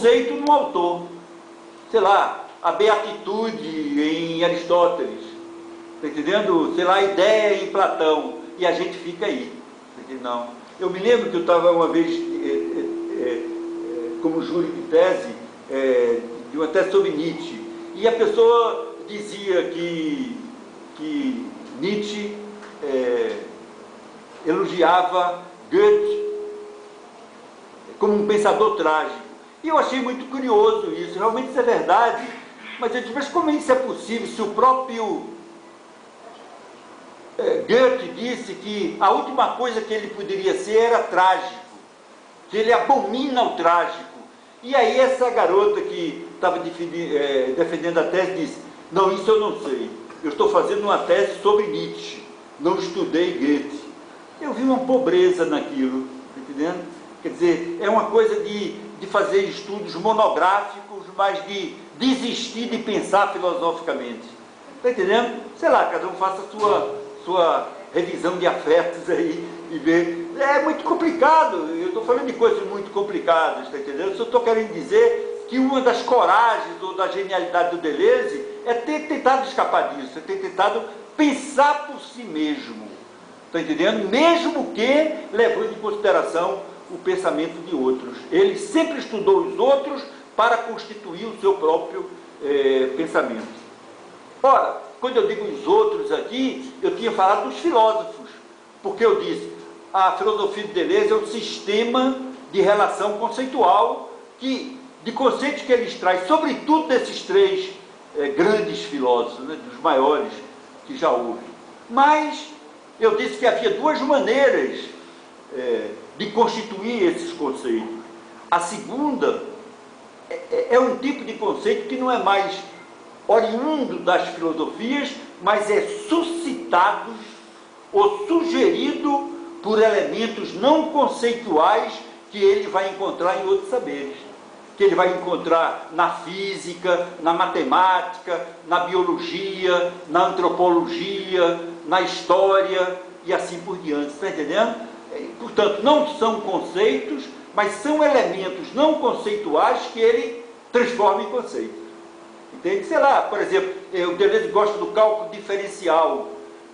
conceito no autor. Sei lá, a beatitude em Aristóteles, está entendendo? Sei lá, a ideia em Platão, e a gente fica aí. Não. Eu me lembro que eu estava uma vez como júri de tese, de uma tese sobre Nietzsche, e a pessoa dizia que Nietzsche elogiava Goethe como um pensador trágico. E eu achei muito curioso isso, realmente isso é verdade, mas eu disse, mas como isso é possível se o próprio Goethe disse que a última coisa que ele poderia ser era trágico, que ele abomina o trágico. E aí essa garota que estava defendendo a tese disse, não, isso eu não sei, eu estou fazendo uma tese sobre Nietzsche, não estudei Goethe. Eu vi uma pobreza naquilo, está entendendo? Quer dizer, é uma coisa de fazer estudos monográficos, mas de desistir de pensar filosoficamente. Está entendendo? Sei lá, cada um faça a sua revisão de afetos aí e ver. É muito complicado, eu estou falando de coisas muito complicadas, está entendendo? Só estou querendo dizer que uma das coragens ou da genialidade do Deleuze é ter tentado escapar disso, é ter tentado pensar por si mesmo, está entendendo? Mesmo que levando em consideração o pensamento de outros. Ele sempre estudou os outros para constituir o seu próprio pensamento. Ora, quando eu digo os outros aqui, eu tinha falado dos filósofos, porque eu disse, a filosofia de Deleuze é um sistema de relação conceitual, de conceitos que ele extrai, sobretudo desses três grandes filósofos, né, dos maiores que já houve. Mas eu disse que havia duas maneiras de constituir esses conceitos. A segunda é um tipo de conceito que não é mais oriundo das filosofias, mas é suscitado ou sugerido por elementos não conceituais que ele vai encontrar em outros saberes. Que ele vai encontrar na física, na matemática, na biologia, na antropologia, na história e assim por diante. Está entendendo? Portanto, não são conceitos, mas são elementos não conceituais que ele transforma em conceitos. Entende? Sei lá, por exemplo, o Deleuze gosta do cálculo diferencial,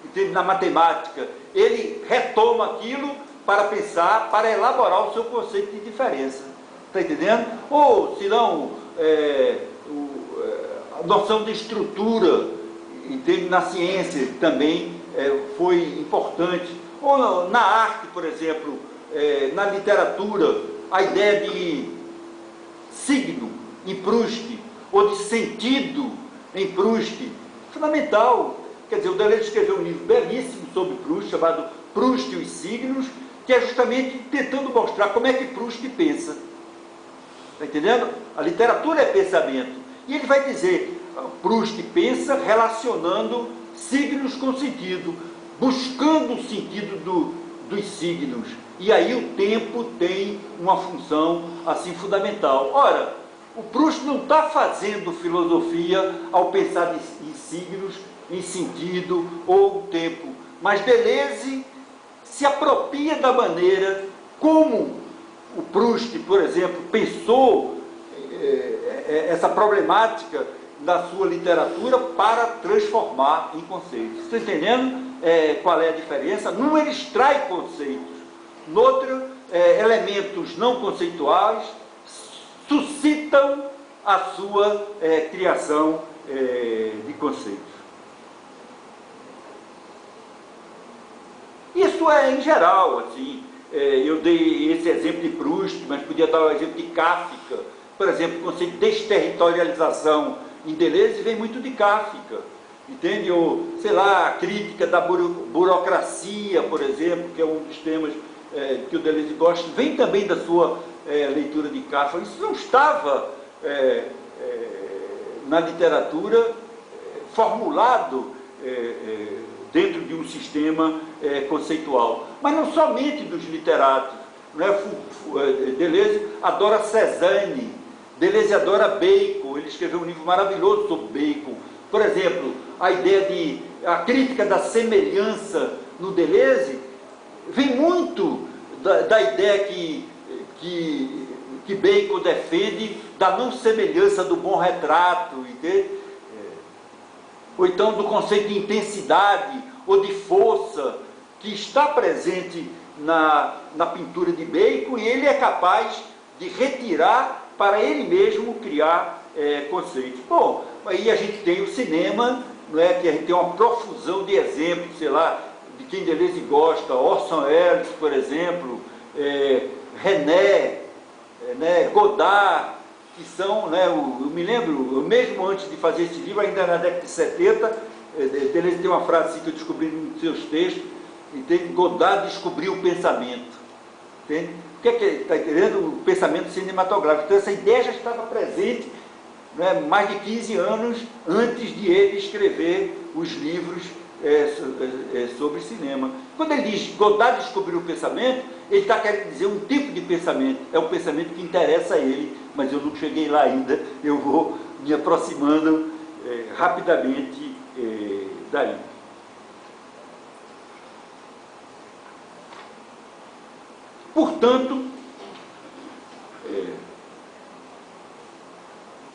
entende? Na matemática. Ele retoma aquilo para pensar, para elaborar o seu conceito de diferença. Está entendendo? Ou, se não, a noção de estrutura, entende? Na ciência também foi importante. Ou na arte, por exemplo, na literatura, a ideia de signo em Proust, ou de sentido em Proust, fundamental. Quer dizer, o Deleuze escreveu um livro belíssimo sobre Proust, chamado Proust e os Signos, que é justamente tentando mostrar como é que Proust pensa. Está entendendo? A literatura é pensamento. E ele vai dizer, Proust pensa relacionando signos com sentido, buscando o sentido dos signos. E aí o tempo tem uma função assim fundamental. Ora, o Proust não está fazendo filosofia ao pensar em signos, em sentido ou tempo, mas Deleuze se apropria da maneira como o Proust, por exemplo, pensou essa problemática na sua literatura para transformar em conceitos. Estão entendendo qual é a diferença? Num ele extrai conceitos, no outro, elementos não conceituais suscitam a sua criação de conceitos. Isso é em geral, assim, eu dei esse exemplo de Proust, mas podia dar o exemplo de Kafka. Por exemplo, o conceito de desterritorialização em Deleuze vem muito de Kafka, entende? Ou, sei lá, a crítica da burocracia, por exemplo, que é um dos temas que o Deleuze gosta, vem também da sua leitura de Kafka. Isso não estava na literatura formulado dentro de um sistema conceitual, mas não somente dos literatos, não é? Deleuze adora Cézanne, Deleuze adora Bacon, ele escreveu um livro maravilhoso sobre Bacon. Por exemplo, a crítica da semelhança no Deleuze vem muito da ideia que que Bacon defende da não semelhança do bom retrato, entende? Ou então do conceito de intensidade ou de força que está presente na pintura de Bacon, e ele é capaz de retirar para ele mesmo criar conceitos. Bom, aí a gente tem o cinema, não é, que a gente tem uma profusão de exemplos, sei lá, de quem Deleuze gosta, Orson Welles, por exemplo, René, Godard, que são, eu me lembro, mesmo antes de fazer esse livro, ainda na década de 70, Deleuze tem uma frase assim que eu descobri nos seus textos, entende? Godard descobriu o pensamento, entende? O que está entendendo? O pensamento cinematográfico. Então essa ideia já estava presente, mais de 15 anos antes de ele escrever os livros sobre cinema. Quando ele diz Godard descobriu o pensamento, ele está querendo dizer um tipo de pensamento, é um pensamento que interessa a ele, mas eu não cheguei lá ainda, eu vou me aproximando rapidamente daí. Portanto,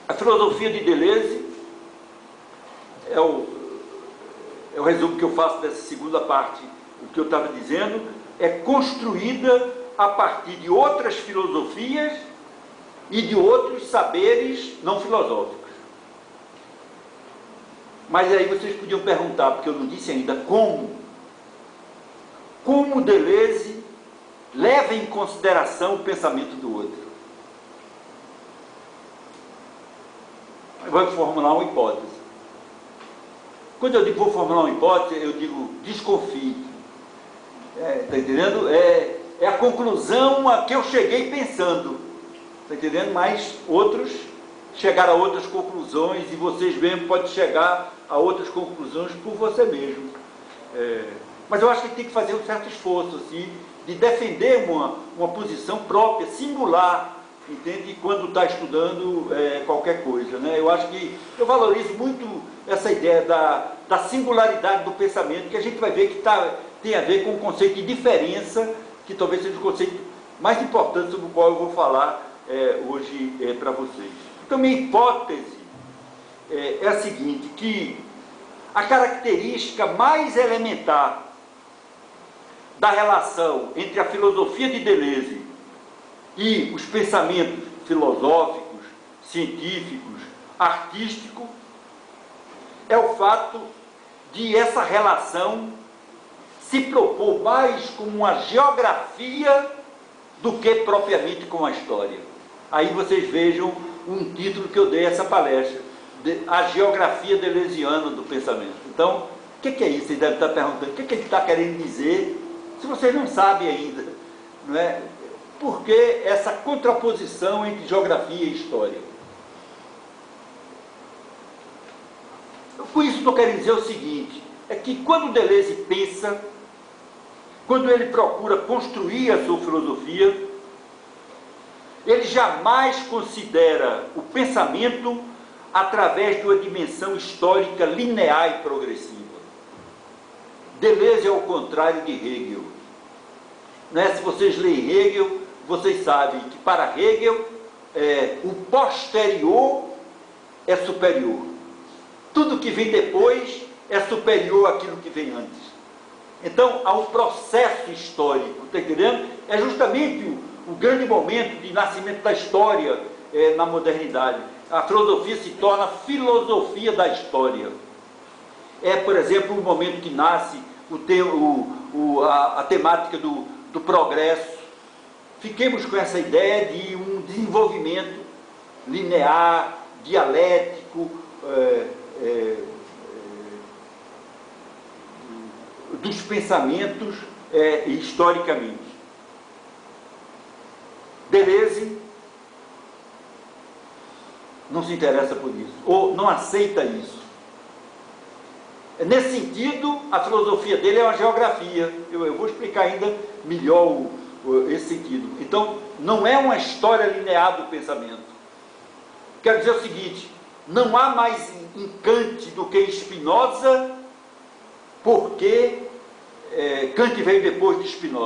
a filosofia de Deleuze é o resumo que eu faço dessa segunda parte, o que eu estava dizendo, é construída a partir de outras filosofias e de outros saberes não filosóficos. Mas aí vocês podiam perguntar, porque eu não disse ainda, como Deleuze leva em consideração o pensamento do outro. Eu vou formular uma hipótese. Quando eu digo vou formular uma hipótese, eu digo desconfie. Está entendendo? É a conclusão a que eu cheguei pensando. Está entendendo? Mas outros chegaram a outras conclusões, e vocês mesmo podem chegar a outras conclusões por você mesmo. Mas eu acho que tem que fazer um certo esforço assim, de defender uma posição própria, singular, entende? Quando está estudando qualquer coisa, Eu acho que eu valorizo muito essa ideia da singularidade do pensamento, que a gente vai ver que tem a ver com o conceito de diferença, que talvez seja o conceito mais importante sobre o qual eu vou falar hoje para vocês. Então, minha hipótese é a seguinte, que a característica mais elementar da relação entre a filosofia de Deleuze e os pensamentos filosóficos, científicos, artísticos, é o fato de essa relação se propor mais como uma geografia do que propriamente como a história. Aí vocês vejam um título que eu dei a essa palestra, a geografia deleuziana do pensamento. Então, o que é isso? Vocês devem estar perguntando, o que ele está querendo dizer, se vocês não sabem ainda, não é? Por que essa contraposição entre geografia e história? Com isso estou querendo dizer o seguinte, é que quando Deleuze pensa, quando ele procura construir a sua filosofia, ele jamais considera o pensamento através de uma dimensão histórica linear e progressiva. Deleuze é o contrário de Hegel. Se vocês leem Hegel, vocês sabem que para Hegel o posterior é superior. Tudo que vem depois é superior àquilo que vem antes. Então, há um processo histórico, está entendendo? É justamente o grande momento de nascimento da história na modernidade. A filosofia se torna filosofia da história. Por exemplo, o momento que nasce a temática do progresso. Fiquemos com essa ideia de um desenvolvimento linear, dialético, dos pensamentos historicamente. Deleuze não se interessa por isso, ou não aceita isso. Nesse sentido, a filosofia dele é uma geografia. Eu vou explicar ainda melhor esse sentido. Então, não é uma história linear do pensamento. Quero dizer o seguinte, não há mais em Kant do que em Spinoza, porque Kant veio depois de Spinoza.